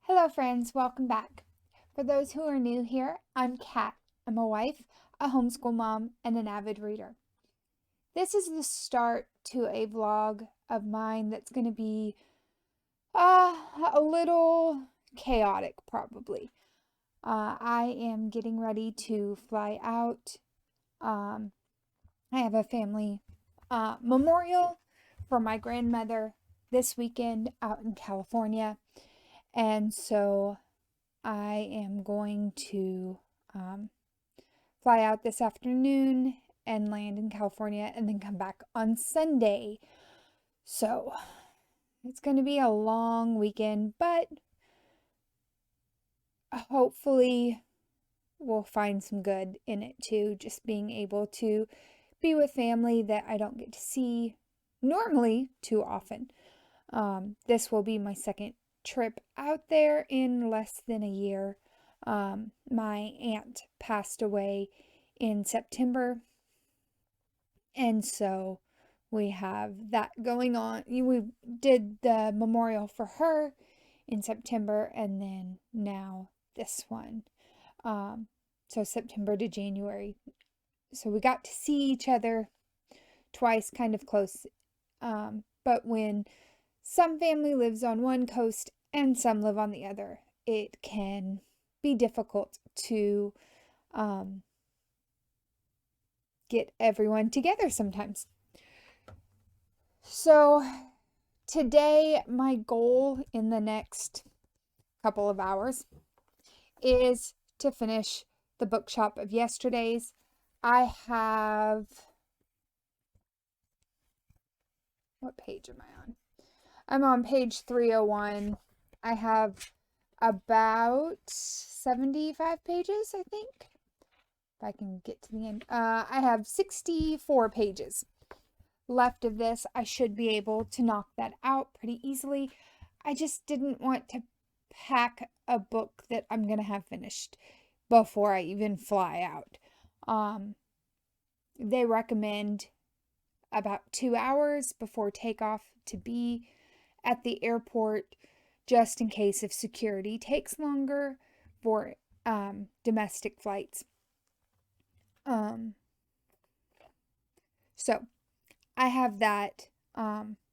Hello, friends. Welcome back. For those who are new here, I'm Kat. I'm a wife, a homeschool mom, and an avid reader. This is the start to a vlog of mine that's going to be a little chaotic, probably. I am getting ready to fly out. Um, I have a family memorial for my grandmother this weekend out in California. And so I am going to fly out this afternoon and land in California and then come back on Sunday. So it's going to be a long weekend, but hopefully we'll find some good in it too. Just being able to be with family that I don't get to see normally too often. This will be my second trip out there in less than a year. My aunt passed away in September, and so we have that going on. We did the memorial for her in September, and then now this one. Um, so September to January. So we got to see each other twice, kind of close. But when some family lives on one coast and some live on the other, it can be difficult to get everyone together sometimes. So today, my goal in the next couple of hours is to finish the bookshop of yesterday's. I have, what page am I on? I'm on page 301. I have about 75 pages, I think. If I can get to the end. I have 64 pages left of this. I should be able to knock that out pretty easily. I just didn't want to pack a book that I'm going to have finished before I even fly out. They recommend about 2 hours before takeoff to be at the airport, just in case if security takes longer for domestic flights. So I have that.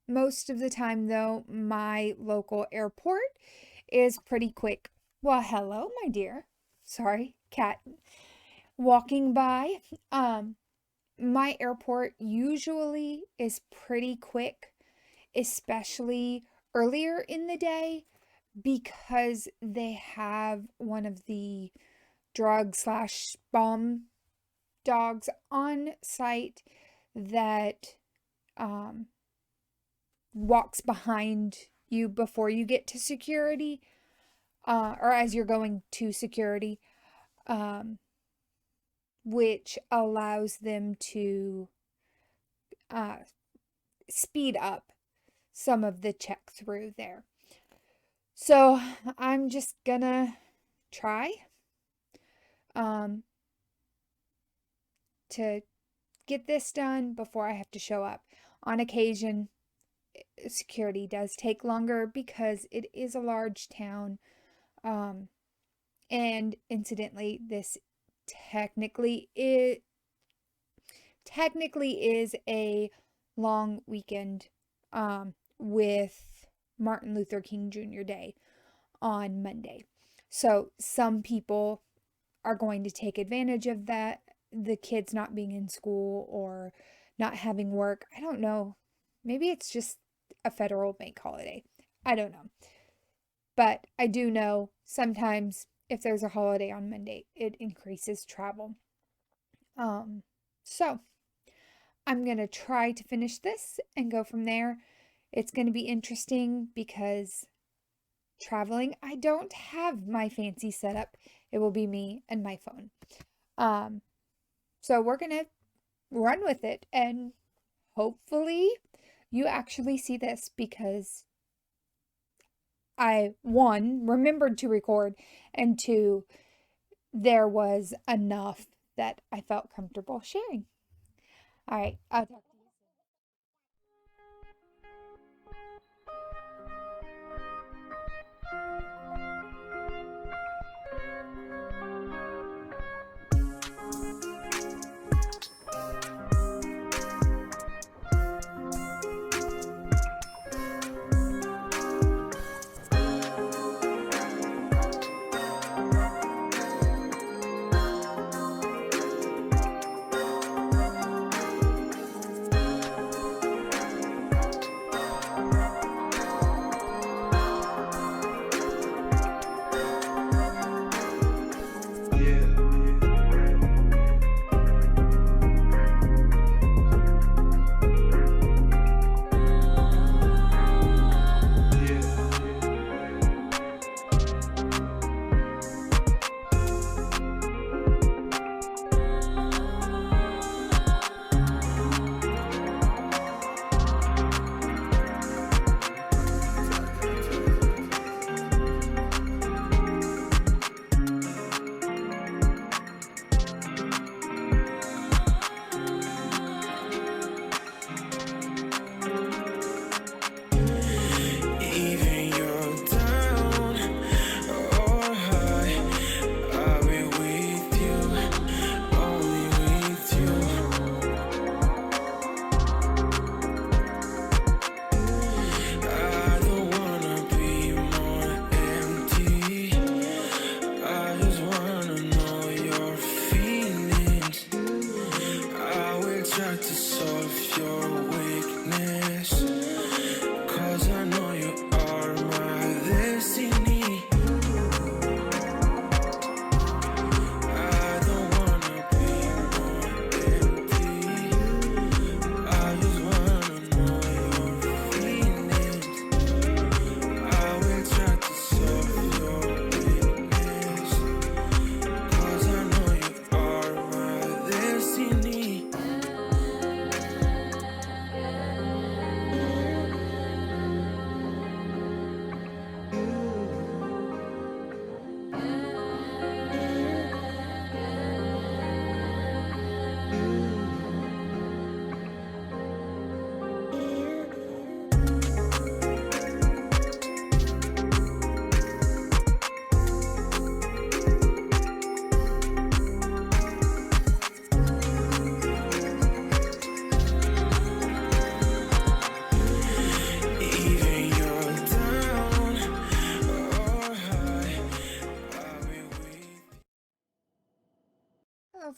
Most of the time, though, my local airport is pretty quick. Well, hello, my dear. Sorry, cat walking by. My airport usually is pretty quick, especially earlier in the day, because they have one of the drug slash bomb dogs on site that walks behind you before you get to security, or as you're going to security, which allows them to speed up some of the check through there. So I'm just gonna try to get this done before I have to show up. On occasion, security does take longer because it is a large town. And incidentally, this technically is a long weekend with Martin Luther King Jr. Day on Monday. So some people are going to take advantage of that, the kids not being in school or not having work. I don't know. Maybe it's just a federal bank holiday. I don't know. But I do know sometimes if there's a holiday on Monday, it increases travel. So I'm going to try to finish this and go from there. It's going to be interesting because traveling, I don't have my fancy setup. It will be me and my phone. So we're going to run with it, and hopefully you actually see this because I, one, remembered to record, and two, there was enough that I felt comfortable sharing. All right, I'll talk to you soon.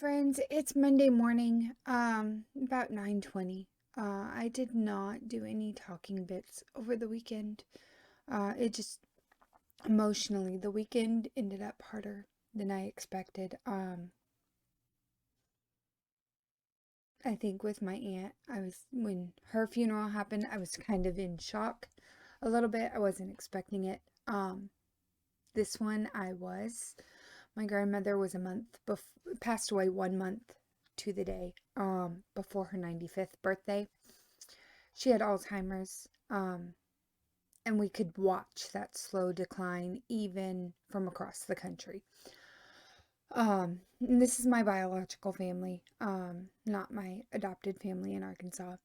friends, it's Monday morning, about 9:20. I did not do any talking bits over the weekend. It just emotionally, the weekend ended up harder than I expected. I think with my aunt, when her funeral happened, I was kind of in shock a little bit. I wasn't expecting it. This one I was. My grandmother was passed away 1 month to the day, before her 95th birthday. She had Alzheimer's, and we could watch that slow decline even from across the country. And this is my biological family, not my adopted family in Arkansas.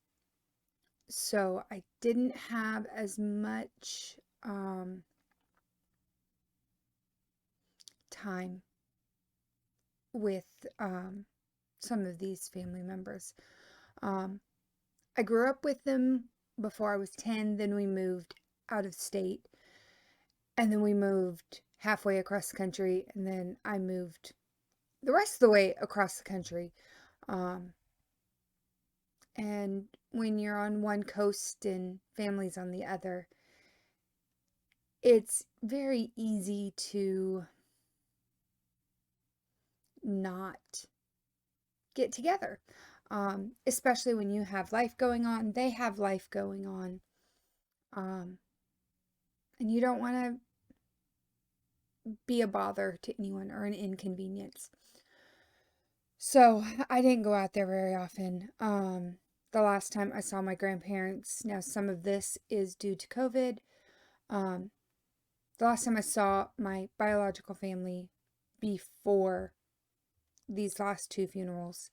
So I didn't have as much, time with, some of these family members. I grew up with them before I was 10, then we moved out of state, and then we moved halfway across the country, and then I moved the rest of the way across the country. And when you're on one coast and family's on the other, it's very easy to not get together. Especially when you have life going on, they have life going on. And you don't want to be a bother to anyone or an inconvenience. So I didn't go out there very often. The last time I saw my grandparents, now some of this is due to COVID. The last time I saw my biological family before these last two funerals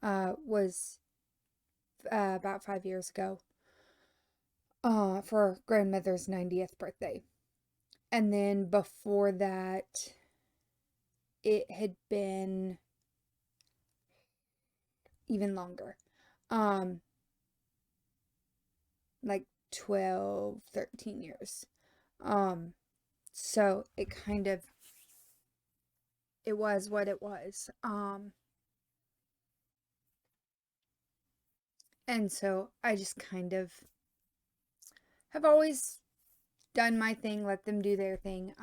was about 5 years ago, for grandmother's 90th birthday. And then before that, it had been even longer. Like 12, 13 years. So it was what it was. And so I just kind of have always done my thing, let them do their thing.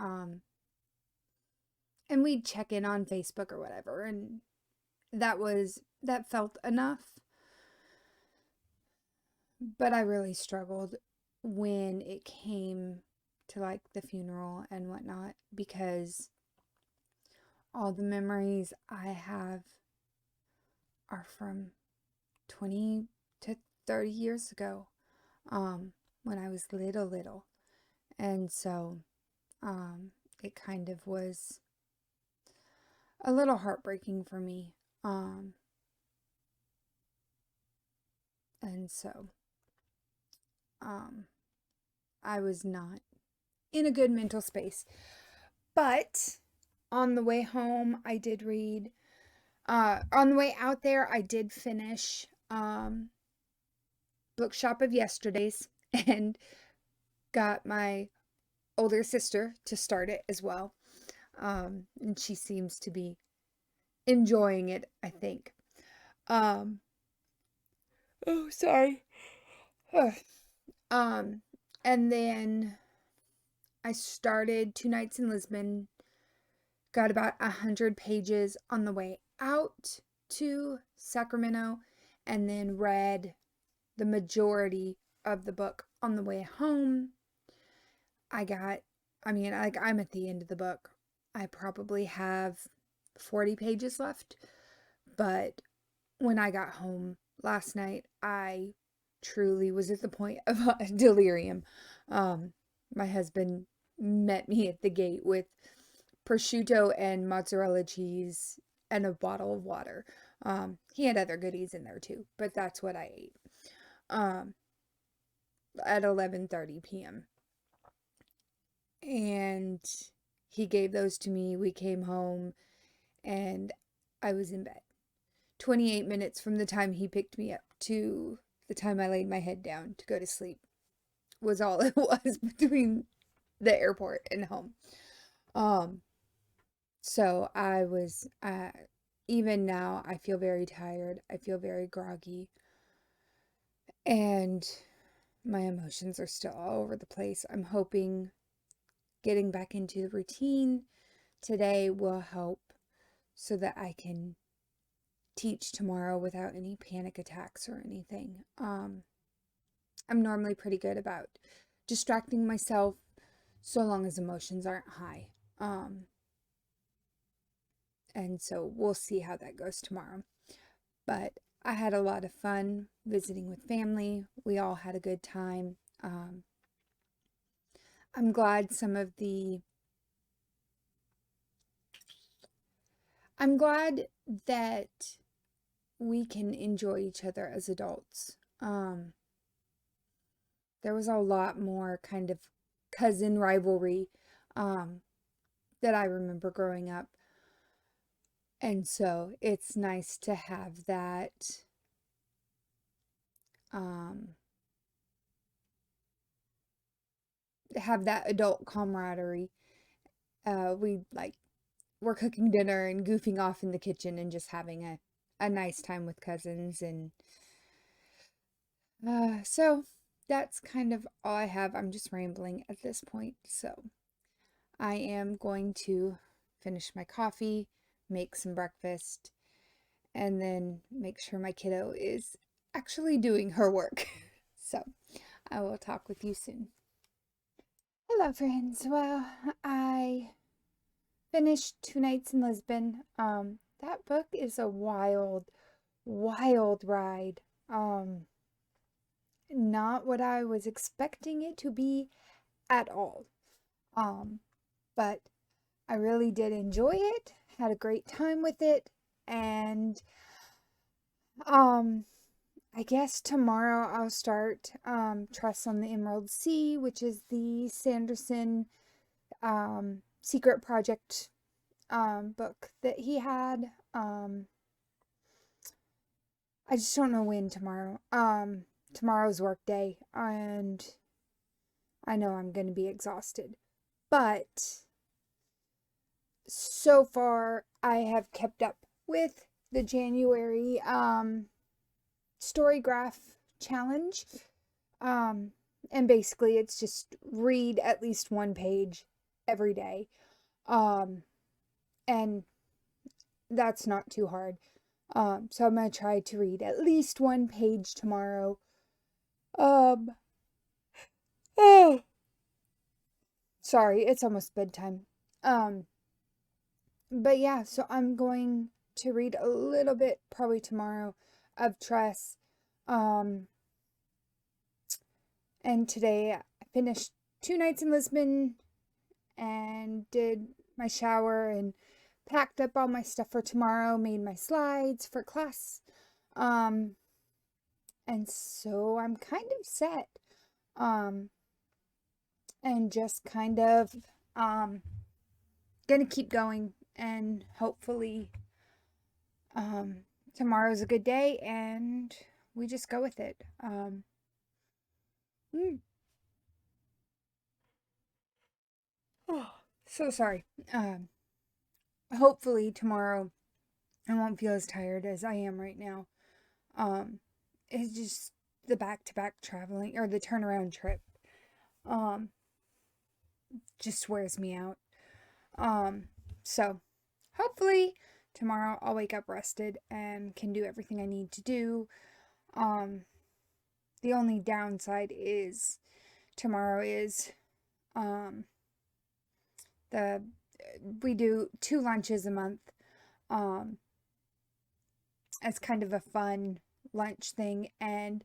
And we'd check in on Facebook or whatever, and that felt enough. But I really struggled when it came to like the funeral and whatnot, because all the memories I have are from 20 to 30 years ago, when I was little. And so, it kind of was a little heartbreaking for me. And so, I was not in a good mental space. But on the way home, I did read. On the way out there, I did finish, Bookshop of Yesterdays and got my older sister to start it as well. And she seems to be enjoying it, I think. Oh, sorry. And then I started Two Nights in Lisbon, got about 100 pages on the way out to Sacramento, and then read the majority of the book on the way home. I'm at the end of the book. I probably have 40 pages left, but when I got home last night, I truly was at the point of delirium. My husband met me at the gate with prosciutto and mozzarella cheese and a bottle of water. He had other goodies in there too, but that's what I ate, at 11:30 p.m. And he gave those to me. We came home and I was in bed. 28 minutes from the time he picked me up to the time I laid my head down to go to sleep was all it was between the airport and home. So I was, even now, I feel very tired. I feel very groggy. And my emotions are still all over the place. I'm hoping getting back into the routine today will help so that I can teach tomorrow without any panic attacks or anything. I'm normally pretty good about distracting myself so long as emotions aren't high. And so we'll see how that goes tomorrow. But I had a lot of fun visiting with family. We all had a good time. I'm glad I'm glad that we can enjoy each other as adults. There was a lot more kind of cousin rivalry that I remember growing up. And so it's nice to have that adult camaraderie. We're cooking dinner and goofing off in the kitchen and just having a nice time with cousins. And so that's kind of all I have. I'm just rambling at this point. So I am going to finish my coffee, make some breakfast, and then make sure my kiddo is actually doing her work. So I will talk with you soon. Hello, friends. Well, I finished Two Nights in Lisbon. That book is a wild, wild ride. Not what I was expecting it to be at all. But I really did enjoy it, had a great time with it, and I guess tomorrow I'll start Trust on the Emerald Sea, which is the Sanderson secret project book that he had. I just don't know when tomorrow. Tomorrow's work day, and I know I'm going to be exhausted. But so far, I have kept up with the January Storygraph challenge. And basically, it's just read at least one page every day. And that's not too hard. So I'm going to try to read at least one page tomorrow. Oh, sorry, it's almost bedtime. But yeah, so I'm going to read a little bit probably tomorrow of Tress. And today I finished Two Nights in Lisbon and did my shower and packed up all my stuff for tomorrow, made my slides for class. And so I'm kind of set. And just kind of gonna keep going, and hopefully tomorrow's a good day and we just go with it. Oh, so sorry. Hopefully tomorrow I won't feel as tired as I am right now. It's just the back-to-back traveling or the turnaround trip just wears me out. So hopefully tomorrow I'll wake up rested and can do everything I need to do. The only downside is tomorrow is we do 2 lunches a month. As kind of a fun lunch thing, and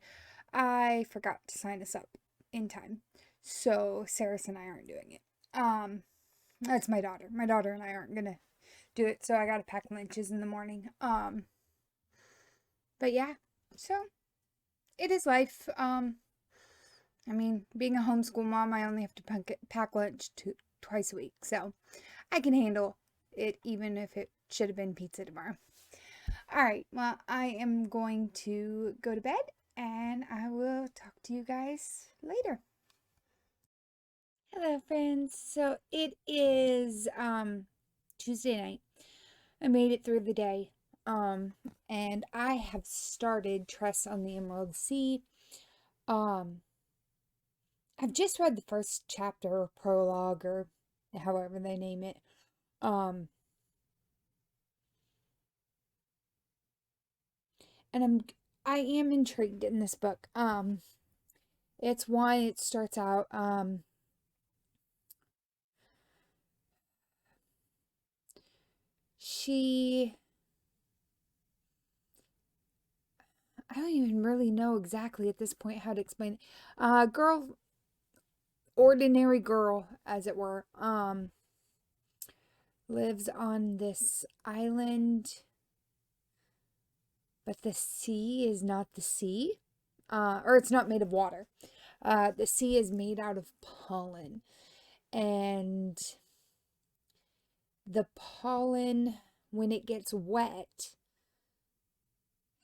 I forgot to sign us up in time. So Saris and I aren't doing it. That's my daughter. My daughter and I aren't gonna do it, so I gotta pack lunches in the morning. But yeah, so it is life. I mean, being a homeschool mom, I only have to pack lunch twice a week, so I can handle it even if it should have been pizza tomorrow. Alright, well, I am going to go to bed, and I will talk to you guys later. Hello, friends. So it is Tuesday night. I made it through the day. And I have started Tress on the Emerald Sea. Um, I've just read the first chapter or prologue or however they name it. Um, and I am intrigued in this book. It's why it starts out, she, I don't even really know exactly at this point how to explain it. Girl, ordinary girl, as it were, lives on this island, but the sea is not the sea, or it's not made of water. The sea is made out of pollen, and the pollen, when it gets wet,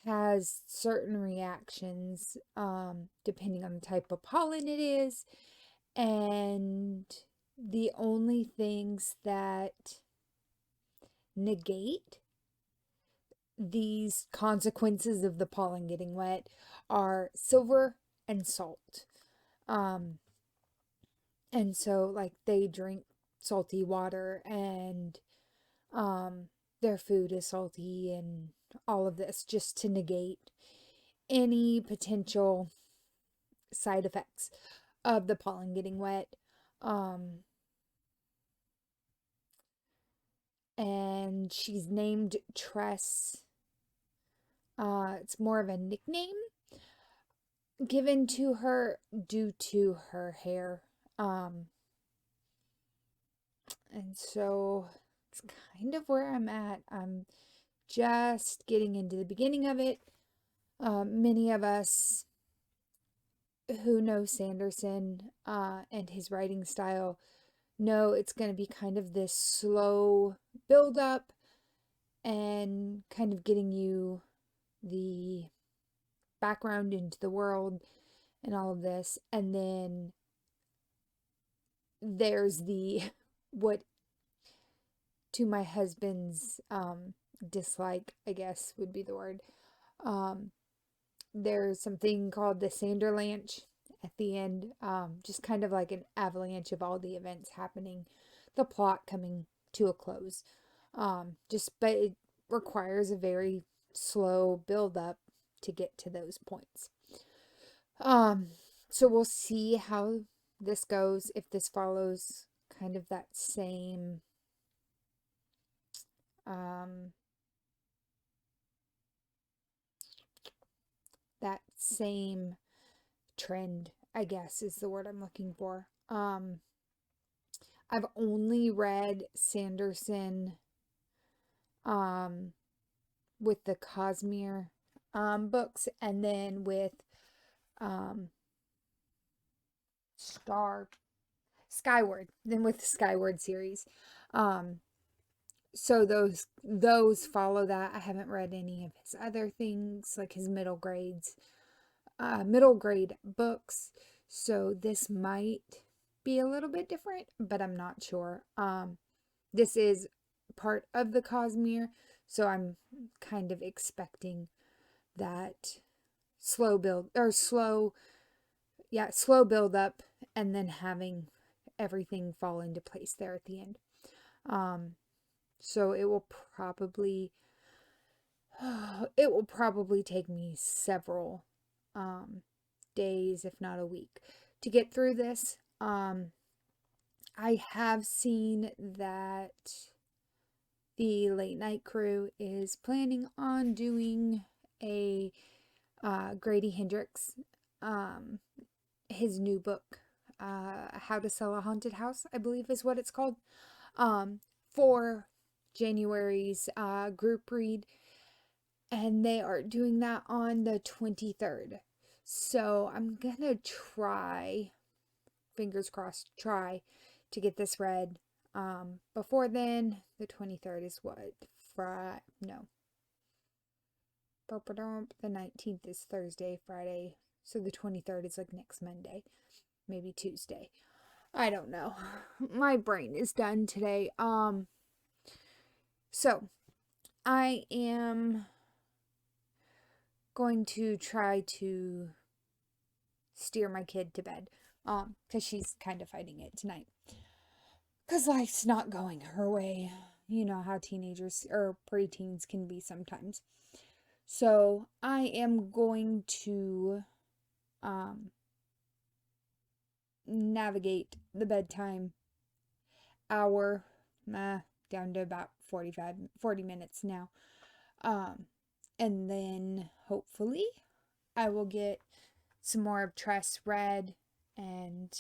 has certain reactions, depending on the type of pollen it is, and the only things that negate these consequences of the pollen getting wet are silver and salt. Um, and so like they drink salty water, and their food is salty, and all of this just to negate any potential side effects of the pollen getting wet. Um, and she's named Tress. It's more of a nickname given to her due to her hair. Um, and so it's kind of where I'm at. I'm just getting into the beginning of it. Many of us who know Sanderson and his writing style know it's going to be kind of this slow build up and kind of getting you the background into the world and all of this. And then there's the what to my husband's dislike, I guess would be the word. Um, there's something called the Sanderlanche at the end, just kind of like an avalanche of all the events happening, the plot coming to a close. But it requires a very slow build up to get to those points. Um, so we'll see how this goes, if this follows kind of um, that same trend, I guess is the word I'm looking for. I've only read Sanderson um, with the Cosmere books, and then with um, Skyward, then with the Skyward series. Um, so those follow that. I haven't read any of his other things, like his middle grade books. So this might be a little bit different, but I'm not sure. This is part of the Cosmere, so I'm kind of expecting that slow build or slow build up, and then having everything fall into place there at the end. So it will probably take me several days, if not a week, to get through this. I have seen that the Late Night Crew is planning on doing a Grady Hendrix, his new book, How to Sell a Haunted House, I believe is what it's called, for January's group read. And they are doing that on the 23rd. So I'm gonna try, fingers crossed, try to get this read before then. The 23rd is what? No. The 19th is Thursday, Friday. So the 23rd is like next Monday, maybe Tuesday. I don't know. My brain is done today. So I am going to try to steer my kid to bed, because she's kind of fighting it tonight. Because life's not going her way. You know how teenagers or preteens can be sometimes. So I am going to navigate the bedtime hour, down to about 40 minutes now. And then hopefully I will get some more of Tress read and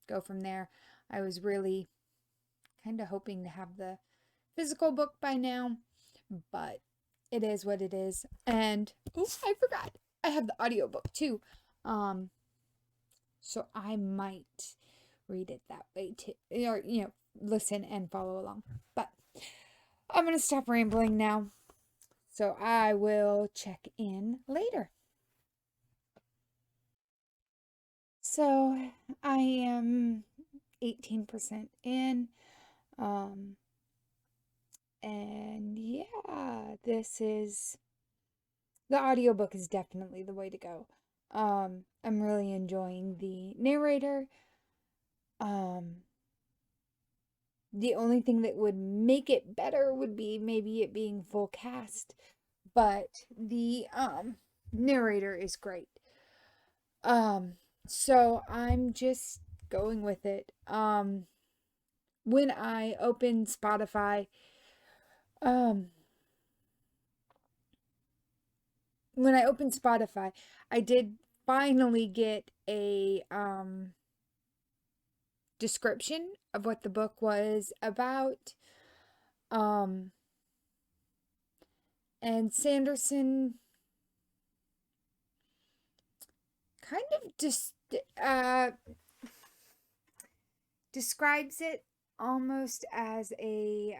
go from there. I was really kind of hoping to have the physical book by now, but it is what it is. And I forgot, I have the audiobook too. So I might read it that way too, or listen and follow along. But I'm gonna stop rambling now, so I will check in later. So I am 18% in, and yeah, the audiobook is definitely the way to go. I'm really enjoying the narrator. The only thing that would make it better would be maybe it being full cast, but the narrator is great. So I'm just going with it. When I opened Spotify, um I did finally get a description of what the book was about. And Sanderson kind of just describes it almost as a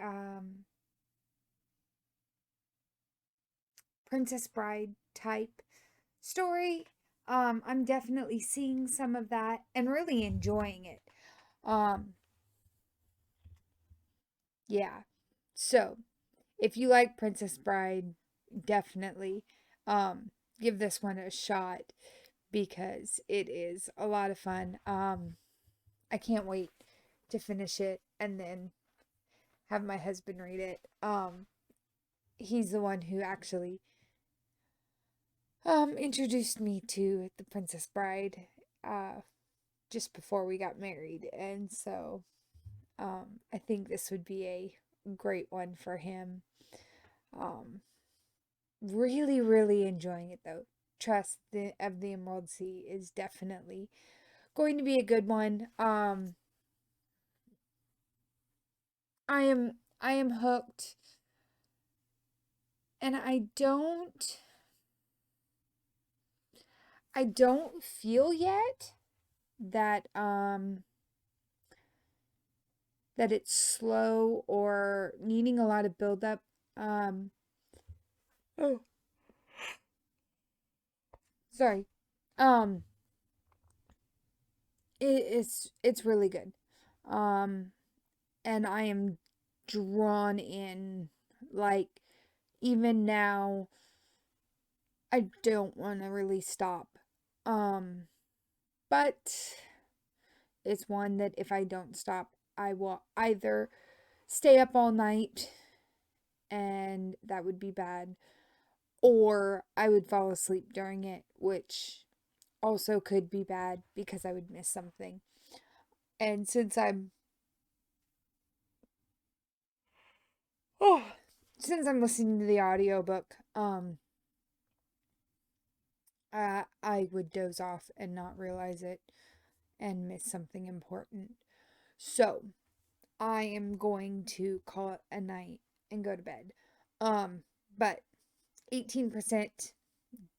Princess Bride type story. I'm definitely seeing some of that and really enjoying it. Yeah. So, if you like Princess Bride, definitely give this one a shot because it is a lot of fun. I can't wait to finish it and then have my husband read it. He's the one who actually introduced me to The Princess Bride just before we got married, and so I think this would be a great one for him. Really, really enjoying it though. Trust of the Emerald Sea is definitely going to be a good one. I am hooked, and I don't feel yet that that it's slow or needing a lot of build up. Oh, sorry. Um it's really good. Um and I am drawn in, like, even now I don't want to really stop. Um but it's one that if I don't stop, I will either stay up all night, and that would be bad, or I would fall asleep during it, which also could be bad because I would miss something. And oh, since I'm listening to the audiobook, I would doze off and not realize it and miss something important. So, I am going to call it a night and go to bed. But 18%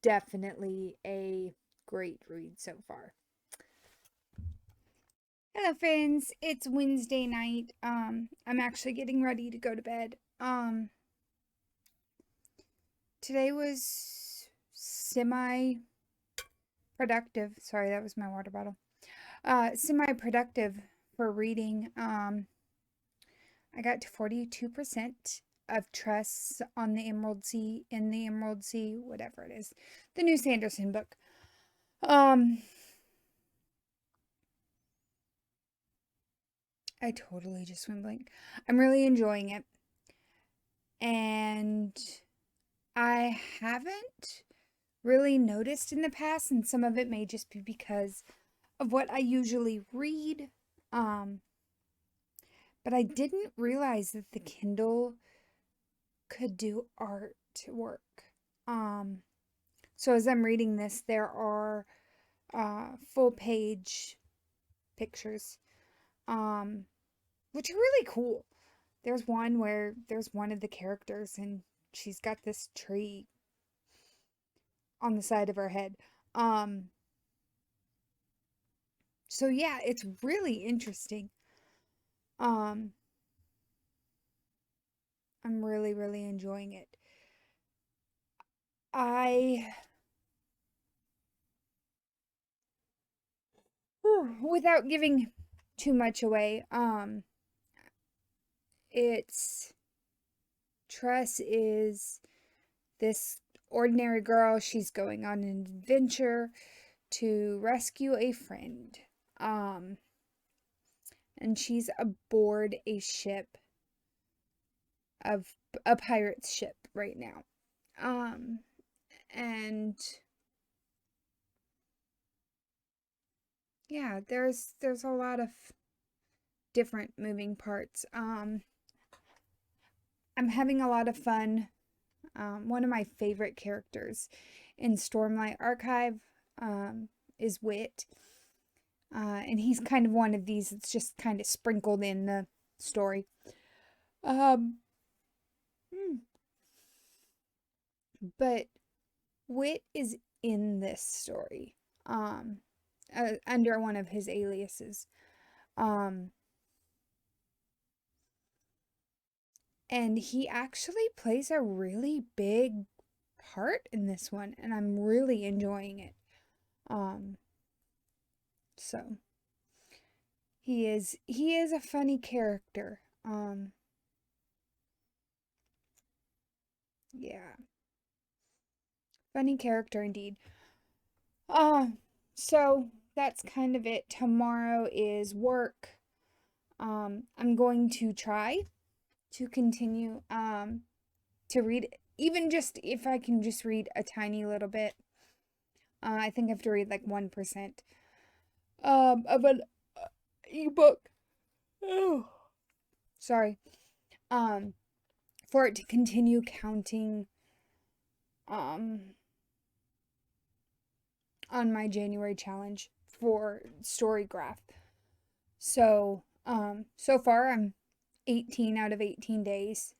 definitely a great read so far. Hello friends, it's Wednesday night. I'm actually getting ready to go to bed. Today was semi productive. Sorry, that was my water bottle. Semi productive for reading. I got to 42%. of Tress on the Emerald Sea, in the Emerald Sea, whatever it is. The new Sanderson book. I totally just went blank. I'm really enjoying it. And I haven't really noticed in the past, and some of it may just be because of what I usually read. But I didn't realize that the Kindle could do artwork. So as I'm reading this, there are full page pictures, which are really cool. There's one where there's one of the characters and she's got this tree on the side of her head. So yeah, it's really interesting. I'm really, really enjoying it. Without giving too much away, it's Tress is this ordinary girl. She's going on an adventure to rescue a friend. And she's aboard a ship of a pirate's ship right now. And yeah, there's a lot of different moving parts. I'm having a lot of fun. One of my favorite characters in Stormlight Archive is Wit. And he's kind of one of these that's just kind of sprinkled in the story. But Wit is in this story under one of his aliases. And he actually plays a really big part in this one, and I'm really enjoying it. So he is a funny character. Yeah. Funny character indeed. So that's kind of it. Tomorrow is work. I'm going to try to continue to read, even just if I can just read a tiny little bit. I think I have to read like 1% of an ebook. Oh, sorry. For it to continue counting on my January challenge for Storygraph. So, so far I'm 18 out of 18 days,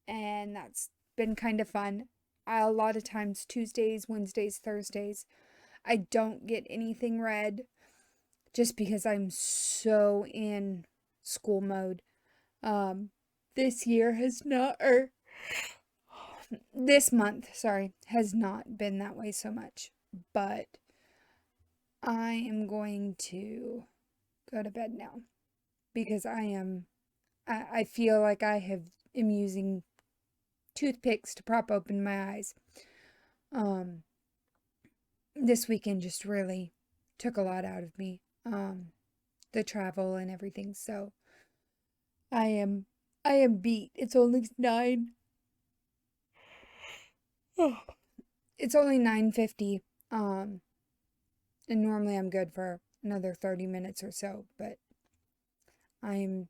and that's been kind of fun. A lot of times, Tuesdays, Wednesdays, Thursdays, I don't get anything read just because I'm so in school mode. This year has not, or this month, sorry, has not been that way so much. But I am going to go to bed now because I feel like am using toothpicks to prop open my eyes. This weekend just really took a lot out of me. The travel and everything. So I am beat. It's only 9. It's only 9:50. And normally I'm good for another 30 minutes or so, but I'm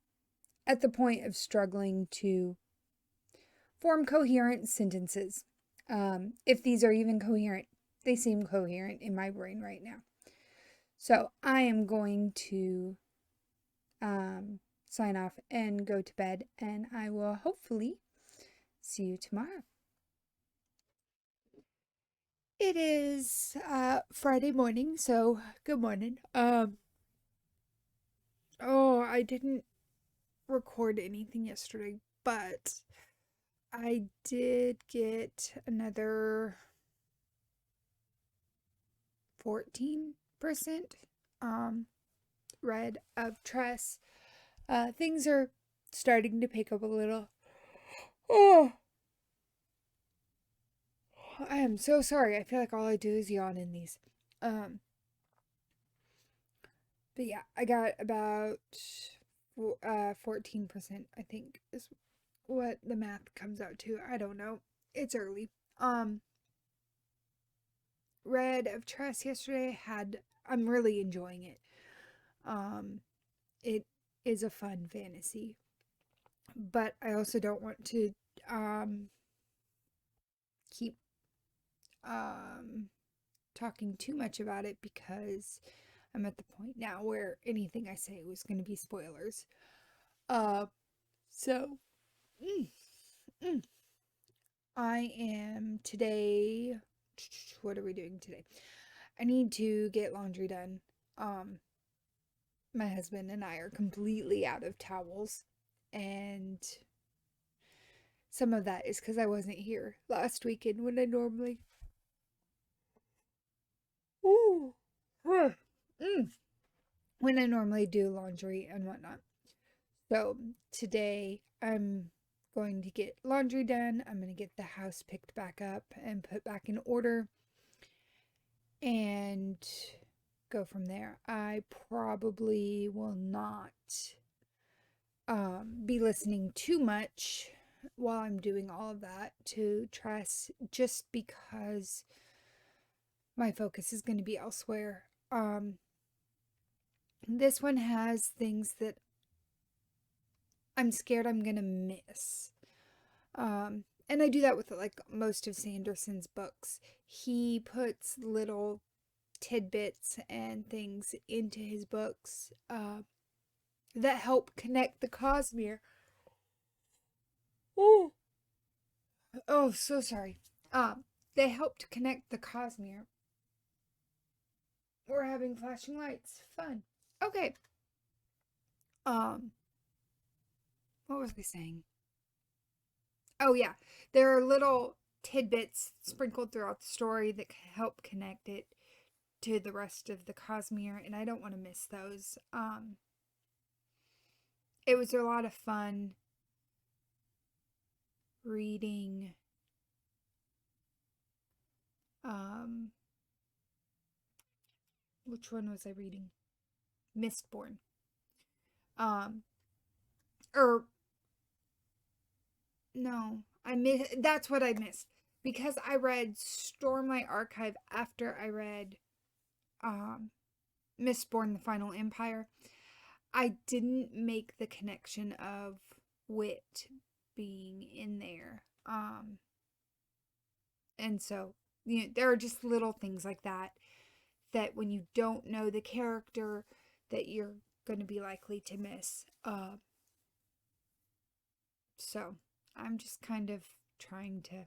at the point of struggling to form coherent sentences. If these are even coherent, they seem coherent in my brain right now. So I am going to sign off and go to bed, and I will hopefully see you tomorrow. It is Friday morning, so good morning. I didn't record anything yesterday, but I did get another 14% read of Tress. Things are starting to pick up a little. Oh, I am so sorry. I feel like all I do is yawn in these. Um, but yeah, I got about 14%, I think, is what the math comes out to. I don't know. It's early. Um, read of Trust yesterday. I'm really enjoying it. Um, it is a fun fantasy, but I also don't want to um keep um talking too much about it because I'm at the point now where anything I say was going to be spoilers. Uh, so mm, mm. I am today. What are we doing today? I need to get laundry done. Um, my husband and I are completely out of towels, and some of that is because I wasn't here last weekend when I normally. Ooh. Mm, when I normally do laundry and whatnot. So today I'm going to get laundry done. I'm going to get the house picked back up and put back in order and go from there. I probably will not be listening too much while I'm doing all of that to Tress just because my focus is going to be elsewhere. This one has things that I'm scared I'm going to miss. And I do that with like most of Sanderson's books. He puts little tidbits and things into his books that help connect the Cosmere. Oh, oh, so sorry. They help to connect the Cosmere. We're having flashing lights. Fun. Okay. Um, what was I saying? Oh yeah, there are little tidbits sprinkled throughout the story that help connect it to the rest of the Cosmere, and I don't want to miss those. It was a lot of fun reading. Um, which one was I reading? Mistborn. Um, or no, I miss. That's what I missed because I read Stormlight Archive after I read um Mistborn: The Final Empire. I didn't make the connection of Wit being in there. And so, there are just little things like that that when you don't know the character that you're going to be likely to miss. So, I'm just kind of trying to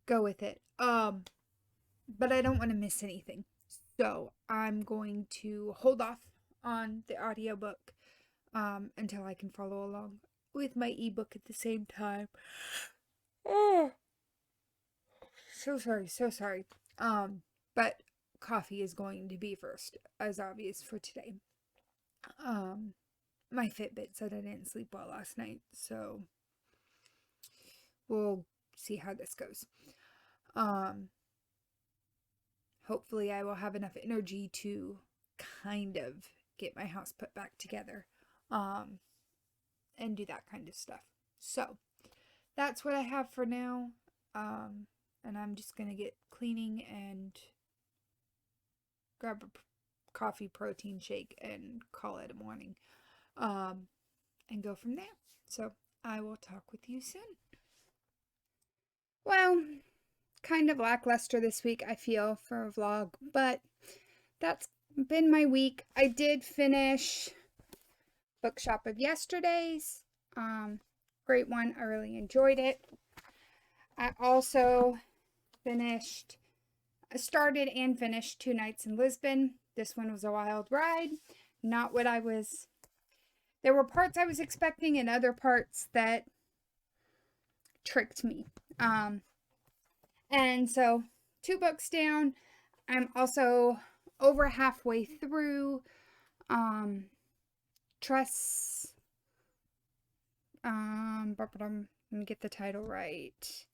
go with it. But I don't want to miss anything. So, I'm going to hold off on the audiobook until I can follow along with my ebook at the same time. Oh, so sorry, so sorry. But coffee is going to be first, as obvious for today. Um, my Fitbit said I didn't sleep well last night, so we'll see how this goes. Um, hopefully I will have enough energy to kind of get my house put back together. And do that kind of stuff. So, that's what I have for now. And I'm just going to get cleaning and grab a coffee protein shake and call it a morning. And go from there. So I will talk with you soon. Well, kind of lackluster this week, I feel, for a vlog, but that's been my week. I did finish Bookshop of Yesterday's. Great one. I really enjoyed it. I also started and finished Two Nights in Lisbon. This one was a wild ride. Not what I was. There were parts I was expecting and other parts that tricked me. And so 2 books down. I'm also over halfway through Tress Let me get the title right.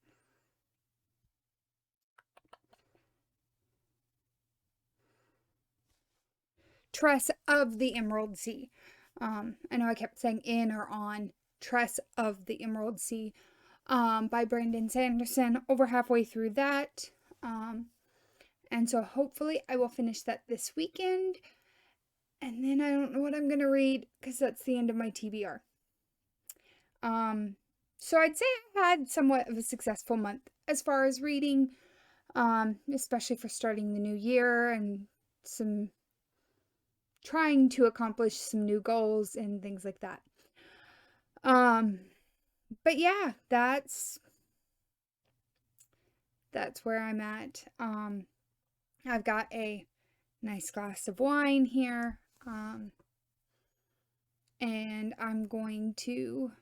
Tress of the Emerald Sea. I know I kept saying in or on. Tress of the Emerald Sea, by Brandon Sanderson. Over halfway through that. And so hopefully I will finish that this weekend. And then I don't know what I'm going to read because that's the end of my TBR. So I'd say I had somewhat of a successful month as far as reading, especially for starting the new year and some trying to accomplish some new goals and things like that. But yeah, that's where I'm at. I've got a nice glass of wine here. And I'm going to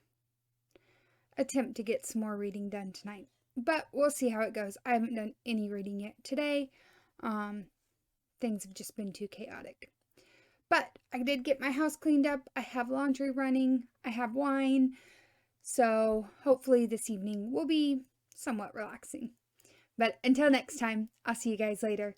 attempt to get some more reading done tonight. But we'll see how it goes. I haven't done any reading yet today. Things have just been too chaotic. But I did get my house cleaned up. I have laundry running. I have wine. So hopefully this evening will be somewhat relaxing. But until next time, I'll see you guys later.